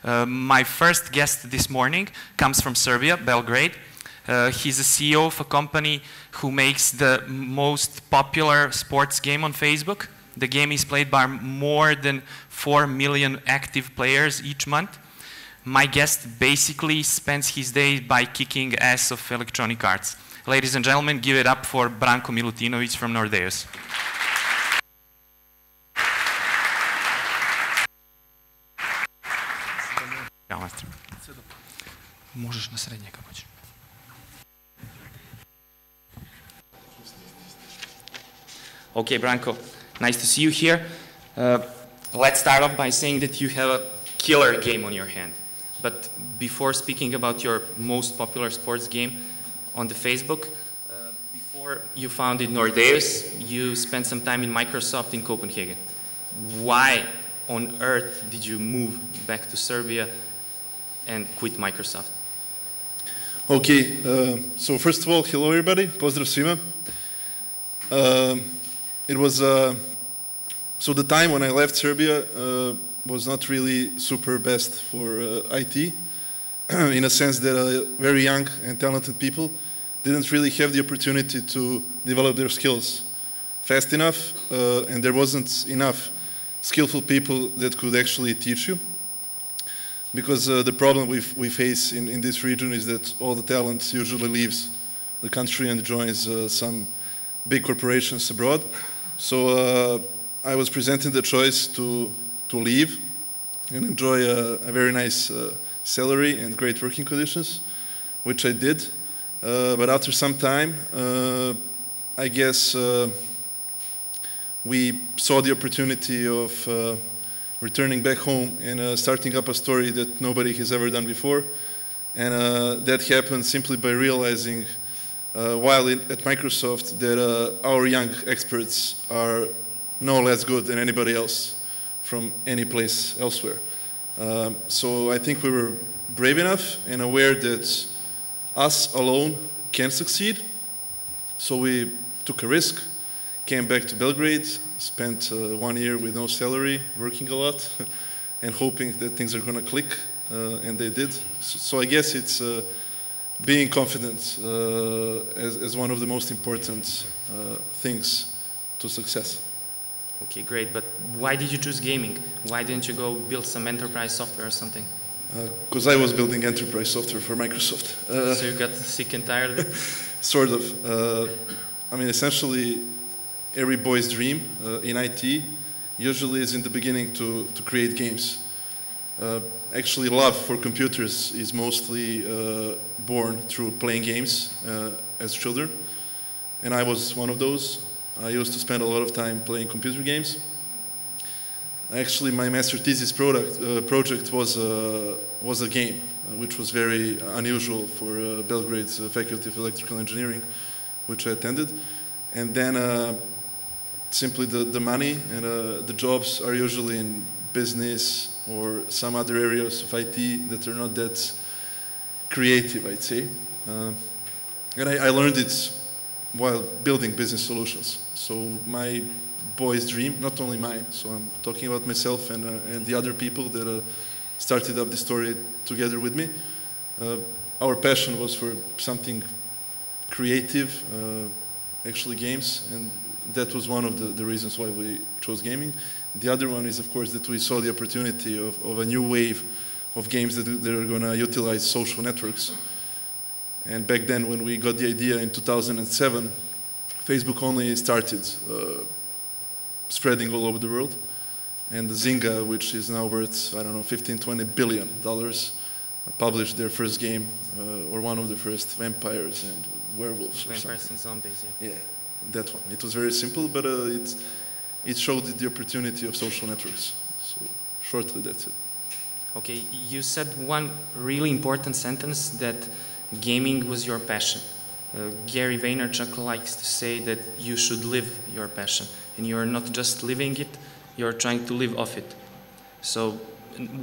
My first guest this morning comes from Serbia, Belgrade. He's a CEO of a company who makes the most popular sports game on Facebook. The game is played by more than 4 million active players each month. My guest basically spends his day by kicking ass of Electronic Arts. Ladies and gentlemen, give it up for Branko Milutinovic from Nordeus. Možeš na srednje kako ćeš. Okay, Branko, nice to see you here. Let's start off by saying that you have a killer game on your hand. But before speaking about your most popular sports game on the Facebook, before you founded Nordeus, you spent some time in Microsoft in Copenhagen. Why on earth did you move back to Serbia and quit Microsoft? Okay, so first of all, hello everybody, pozdrav svima. It was, so the time when I left Serbia was not really super best for IT, in a sense that very young and talented people didn't really have the opportunity to develop their skills fast enough, and there wasn't enough skillful people that could actually teach you. Because the problem we face in this region is that all the talent usually leaves the country and joins some big corporations abroad. So I was presented the choice to leave and enjoy a very nice salary and great working conditions, which I did. But after some time, I guess we saw the opportunity of returning back home and starting up a story that nobody has ever done before. And that happened simply by realizing while at Microsoft that our young experts are no less good than anybody else from any place elsewhere. So I think we were brave enough and aware that us alone can succeed. So we took a risk, came back to Belgrade, spent 1 year with no salary, working a lot, and hoping that things are going to click, and they did. So I guess it's being confident as one of the most important things to success. Okay, great. But why did you choose gaming? Why didn't you go build some enterprise software or something? Because I was building enterprise software for Microsoft. So you got sick and tired of it? Sort of. I mean, essentially, every boy's dream in IT usually is in the beginning to create games. Actually, love for computers is mostly born through playing games as children. And I was one of those. I used to spend a lot of time playing computer games. Actually, my master thesis project was a game, which was very unusual for Belgrade's Faculty of Electrical Engineering, which I attended. And then simply the money and the jobs are usually in business or some other areas of IT that are not that creative, I'd say. And I learned it while building business solutions. So my boy's dream, not only mine, so I'm talking about myself and the other people that started up the story together with me. Our passion was for something creative, actually games, and that was one of the reasons why we chose gaming. The other one is, of course, that we saw the opportunity of a new wave of games that are going to utilize social networks. And back then, when we got the idea in 2007, Facebook only started spreading all over the world. And Zynga, which is now worth, I don't know, $15–20 billion, published their first game, or one of the first, vampires and werewolves. Vampires and zombies, yeah. Yeah, that one. It was very simple, but it showed the opportunity of social networks. So shortly, that's it. Okay, you said one really important sentence, that gaming was your passion. Gary Vaynerchuk likes to say that you should live your passion, and you're not just living it, you're trying to live off it. So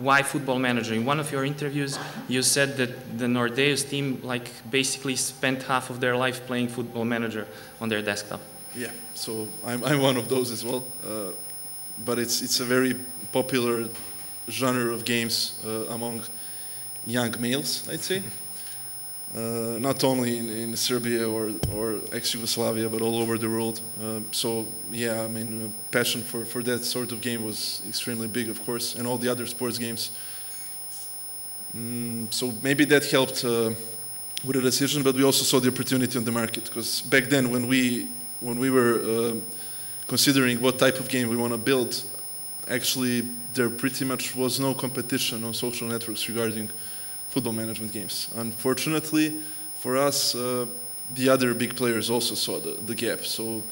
why Football Manager? In one of your interviews, you said that the Nordeus team basically spent half of their life playing Football Manager on their desktop. Yeah, so I'm one of those as well. But it's a very popular genre of games among young males, I'd say. Not only in Serbia or ex-Yugoslavia, but all over the world. So yeah, I mean, passion for that sort of game was extremely big, of course, and all the other sports games. So maybe that helped with the decision, but we also saw the opportunity on the market, because back then when we were considering what type of game we want to build, actually there pretty much was no competition on social networks regarding football management games. Unfortunately for us, the other big players also saw the gap. So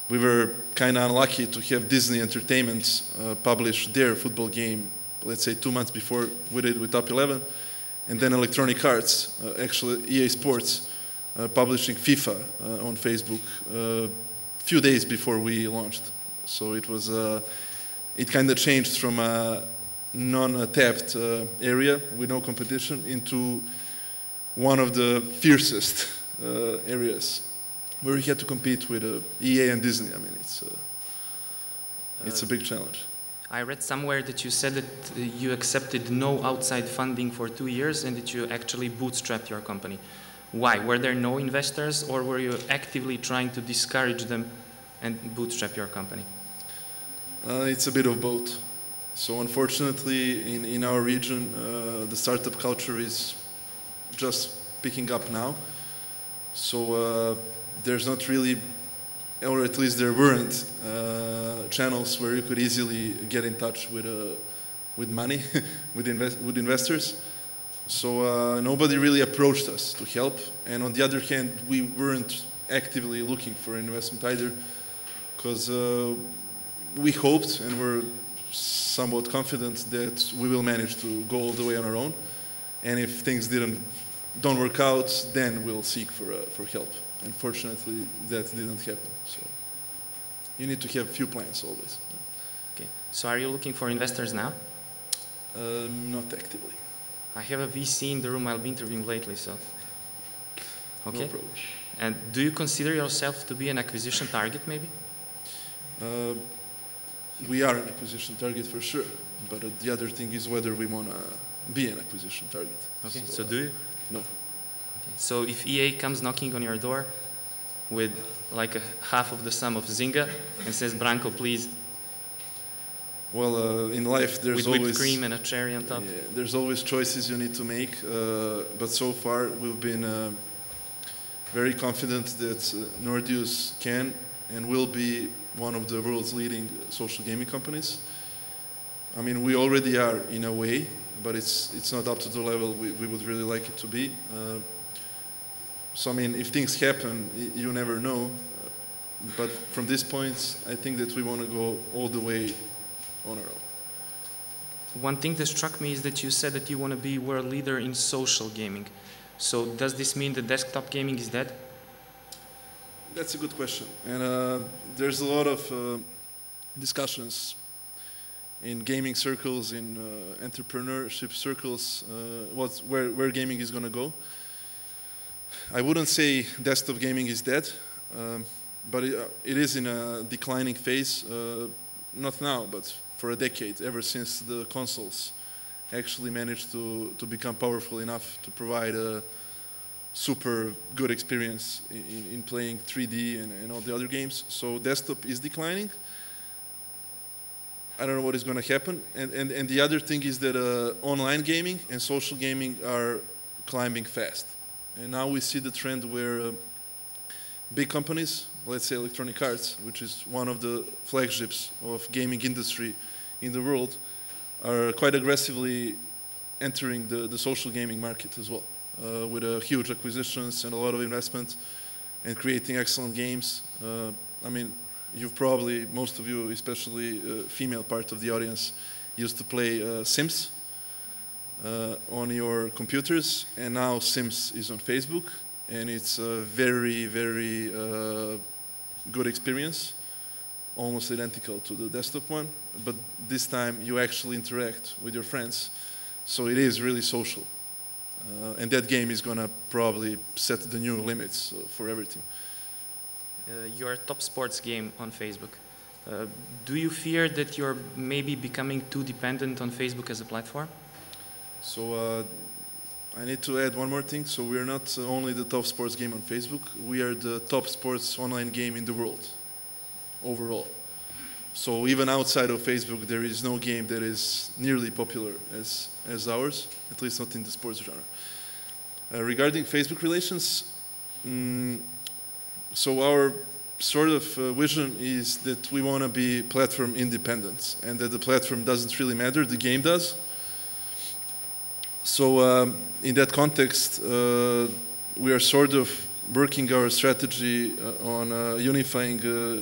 we were kind of unlucky to have Disney Entertainment publish their football game, let's say 2 months before we did with Top 11, and then Electronic Arts, actually EA Sports, publishing FIFA on Facebook a few days before we launched. So it was, it kind of changed from a non-tapped area with no competition into one of the fiercest areas where we had to compete with EA and Disney. I mean, it's a big challenge. I read somewhere that you said that you accepted no outside funding for 2 years and that you actually bootstrapped your company. Why? Were there no investors, or were you actively trying to discourage them and bootstrap your company? It's a bit of both. So unfortunately, in our region, the startup culture is just picking up now. So there's not really, or at least there weren't, channels where you could easily get in touch with money, with investors. So nobody really approached us to help. And on the other hand, we weren't actively looking for investment either, because we hoped and were somewhat confident that we will manage to go all the way on our own. And if things don't work out, then we'll seek for help. Unfortunately, that didn't happen. So you need to have few plans always. Okay. So are you looking for investors now? Not actively. I have a VC in the room I'll be interviewing lately, so. Okay. No problem. And do you consider yourself to be an acquisition target, maybe? We are an acquisition target for sure, but the other thing is whether we want to be an acquisition target. Okay, so do you? No. Okay. So if EA comes knocking on your door with like half of the sum of Zynga and says, Branko, please. Well, in life there's with always whipped cream and a cherry on top. Yeah, there's always choices you need to make, but so far we've been very confident that Nordeus can and will be one of the world's leading social gaming companies. I mean, we already are in a way, but it's not up to the level we would really like it to be. So I mean, if things happen, you never know. But from this point, I think that we want to go all the way on our own. One thing that struck me is that you said that you want to be world leader in social gaming. So does this mean that desktop gaming is dead? That's a good question. And there's a lot of discussions in gaming circles, in entrepreneurship circles, where gaming is going to go. I wouldn't say desktop gaming is dead, but it is in a declining phase, not now, but for a decade, ever since the consoles actually managed to become powerful enough to provide a super good experience in playing 3D and all the other games. So desktop is declining. I don't know what is going to happen. And the other thing is that online gaming and social gaming are climbing fast. And now we see the trend where big companies, let's say Electronic Arts, which is one of the flagships of gaming industry in the world, are quite aggressively entering the social gaming market as well, with huge acquisitions and a lot of investment and creating excellent games. I mean, you've probably, most of you, especially female part of the audience, used to play Sims on your computers, and now Sims is on Facebook, and it's a very, very good experience, almost identical to the desktop one, but this time you actually interact with your friends, so it is really social. And that game is going to probably set the new limits for everything. Your top sports game on Facebook, Do you fear that you're maybe becoming too dependent on Facebook as a platform? So I need to add one more thing. So we are not only the top sports game on Facebook, we are the top sports online game in the world, overall. So even outside of Facebook, there is no game that is nearly popular as ours, at least not in the sports genre. Regarding Facebook relations, so our sort of vision is that we want to be platform independent and that the platform doesn't really matter, the game does. So in that context, we are sort of working our strategy on unifying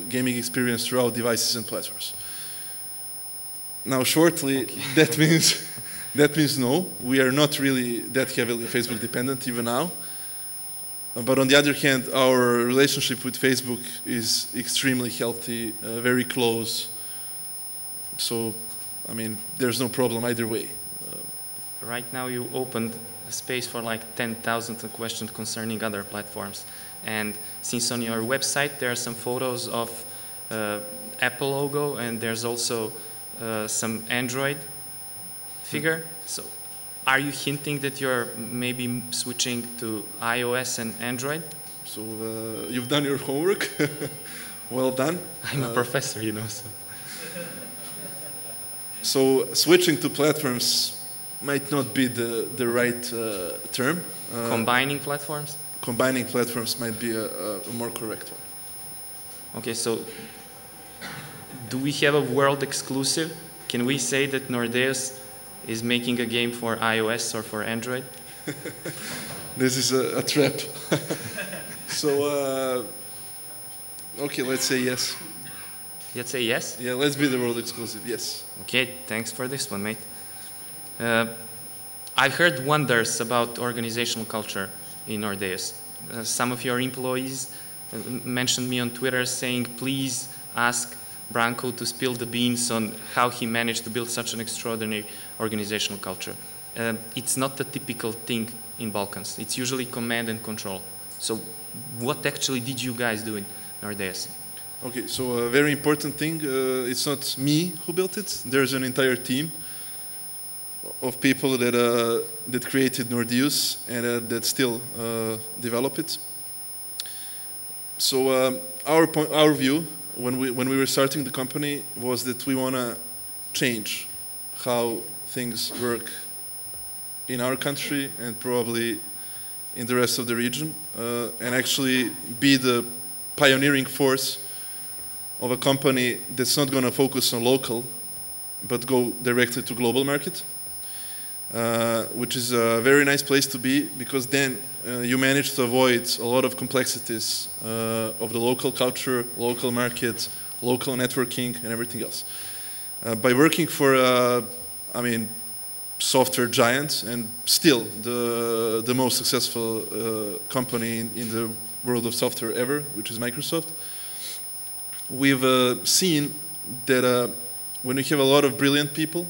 gaming experience throughout devices and platforms. Now shortly, okay. that means no, we are not really that heavily Facebook dependent even now. But on the other hand, our relationship with Facebook is extremely healthy, very close. So, I mean, there's no problem either way. Right now you opened a space for like 10,000 questions concerning other platforms. And since on your website there are some photos of Apple logo and there's also some Android figure. So are you hinting that you're maybe switching to iOS and Android? So you've done your homework. Well done. I'm a professor, you know. So switching to platforms might not be the right term. Combining platforms? Combining platforms might be a more correct one. Okay, so do we have a world exclusive? Can we say that Nordeus is making a game for iOS or for Android? This is a trap. So, okay, let's say yes. Let's say yes? Yeah, let's be the world exclusive, yes. Okay, thanks for this one, mate. I've heard wonders about organizational culture in Nordeus. Some of your employees mentioned me on Twitter saying, please ask Branko to spill the beans on how he managed to build such an extraordinary organizational culture. It's not the typical thing in Balkans. It's usually command and control. So what actually did you guys do in Nordeus? Okay, so a very important thing, it's not me who built it. There's an entire team of people that created Nordeus and that still develop it. So our view when we were starting the company was that we want to change how things work in our country and probably in the rest of the region, and actually be the pioneering force of a company that's not going to focus on local but go directly to global market. Which is a very nice place to be, because then you manage to avoid a lot of complexities of the local culture, local market, local networking, and everything else. By working for, software giants, and still the most successful company in the world of software ever, which is Microsoft, we've seen that when you have a lot of brilliant people,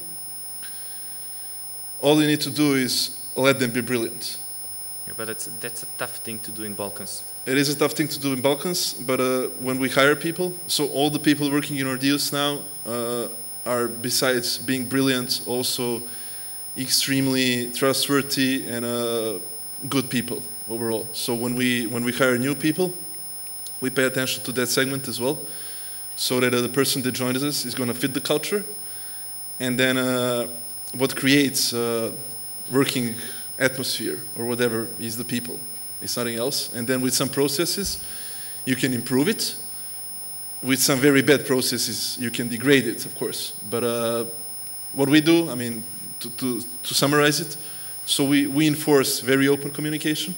all you need to do is let them be brilliant. Yeah, but that's a tough thing to do in Balkans. It is a tough thing to do in Balkans, but when we hire people, so all the people working in Nordeus now are, besides being brilliant, also extremely trustworthy and good people overall. So when we hire new people, we pay attention to that segment as well, so that the person that joins us is going to fit the culture, and then what creates working atmosphere or whatever is the people, is something else. And then with some processes, you can improve it. With some very bad processes, you can degrade it, of course. But what we do, to summarize it, so we enforce very open communication.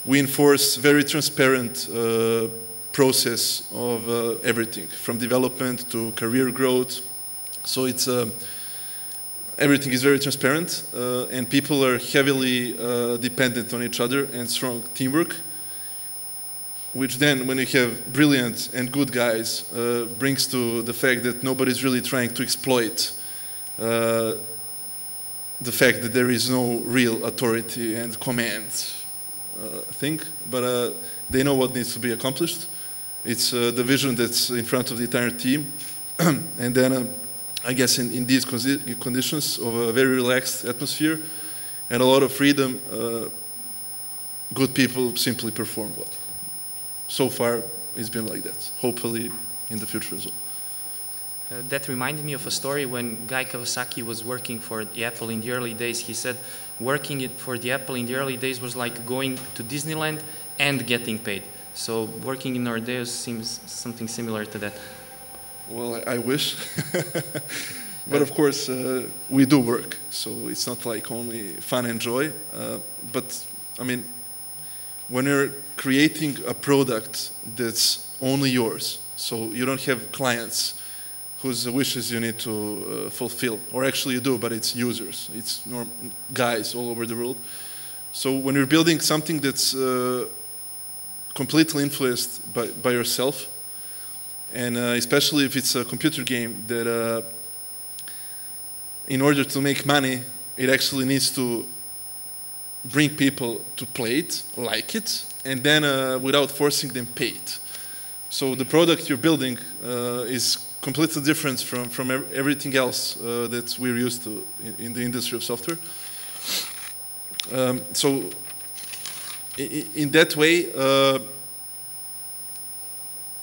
We enforce very transparent process of everything, from development to career growth. So it's everything is very transparent, and people are heavily dependent on each other and strong teamwork, which then, when you have brilliant and good guys, brings to the fact that nobody's really trying to exploit the fact that there is no real authority and command thing, but they know what needs to be accomplished, It's the vision that's in front of the entire team. And then I guess in these conditions of a very relaxed atmosphere and a lot of freedom, good people simply perform well. So far, it's been like that. Hopefully, in the future as well. That reminded me of a story when Guy Kawasaki was working for the Apple in the early days. He said working for the Apple in the early days was like going to Disneyland and getting paid. So working in Nordeus seems something similar to that. Well, I wish. But of course, we do work. So it's not like only fun and joy. But I mean, when you're creating a product that's only yours, so you don't have clients whose wishes you need to fulfill, or actually you do, but it's users, it's guys all over the world. So when you're building something that's completely influenced by yourself, and especially if it's a computer game that in order to make money, it actually needs to bring people to play it, like it, and then without forcing them pay it. So the product you're building is completely different from everything else that we're used to in the industry of software. So in that way,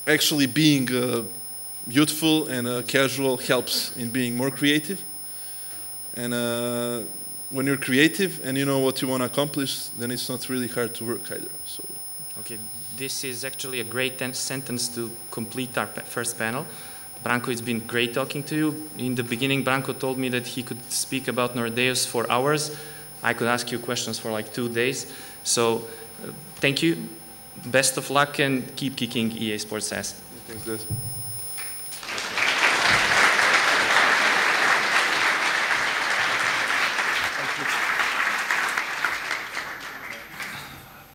actually being youthful and casual helps in being more creative. And when you're creative and you know what you want to accomplish, then it's not really hard to work either. So. Okay, this is actually a great sentence to complete our first panel. Branko, it's been great talking to you. In the beginning, Branko told me that he could speak about Nordeus for hours. I could ask you questions for like 2 days. So thank you, best of luck, and keep kicking EA Sports ass. Thanks, guys.